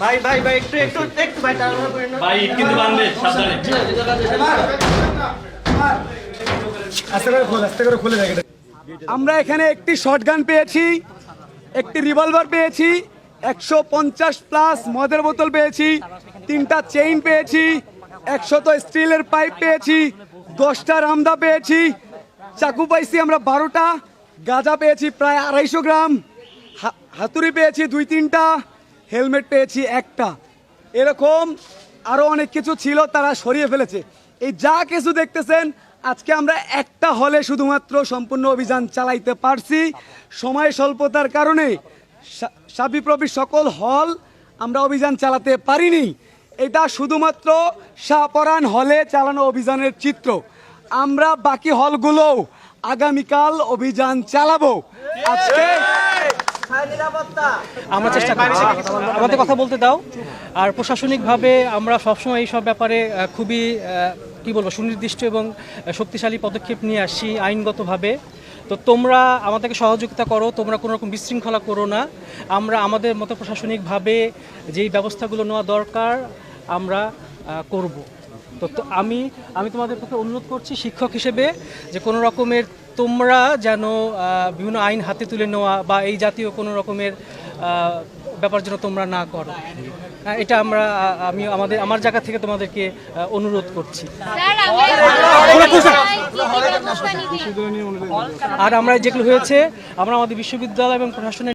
ভাই ভাই ভাই একটু একটু একটু ভাই ভাই কিন্তু বাঁধবে সাবধানে আস্তে করে খুলে দেখে। আমরা এখানে একটি শটগান পেয়েছি, একটি রিভলভার পেয়েছি, 150+ মদের বোতল পেয়েছি, 3টা চেইন পেয়েছি, 100 স্টিলের পাইপ পেয়েছি, 10টা রামদা পেয়েছি, চাকু পাইছি আমরা 12টা, গাঁজা পেয়েছি প্রায় 250 গ্রাম, হাতুড়ি পেয়েছি 2-3টা, হেলমেট পেয়েছি 1টা। এরকম আরও অনেক কিছু ছিল, তারা সরিয়ে ফেলেছে। এই যা কিছু দেখতেছেন, আজকে আমরা একটা হলে শুধুমাত্র সম্পূর্ণ অভিযান চালাইতে পারছি। সময় স্বল্পতার কারণে সাবিপ্রবি সকল হল আমরা অভিযান চালাতে পারিনি। এটা শুধুমাত্র শাহপরান হলে চালানো অভিযানের চিত্র। আমরা বাকি হলগুলোও আগামীকাল অভিযান চালাবো। আজকে আমরা চেষ্টা করছি, আমাদের কথা বলতে দাও। আর প্রশাসনিকভাবে আমরা সবসময় এইসব ব্যাপারে খুবই কি বলবো সুনির্দিষ্ট এবং শক্তিশালী পদক্ষেপ নিয়ে আসছি আইনগতভাবে। তো তোমরা আমাদেরকে সহযোগিতা করো, তোমরা কোনো রকম বিশৃঙ্খলা করো না। আমরা আমাদের মতো প্রশাসনিকভাবে যেই ব্যবস্থাগুলো নেওয়া দরকার আমরা করব। তো আমি তোমাদের পক্ষে অনুরোধ করছি শিক্ষক হিসেবে যে কোনো রকমের তোমরা যেন বিভিন্ন আইন হাতে তুলে নেওয়া বা এই জাতীয় কোনো রকমের ব্যাপার যেন তোমরা না করো। এটা আমি আমার জায়গা থেকে তোমাদেরকে অনুরোধ করছি। আর আমরা যেগুলো হয়েছে আমরা আমাদের বিশ্ববিদ্যালয় এবং প্রশাসনের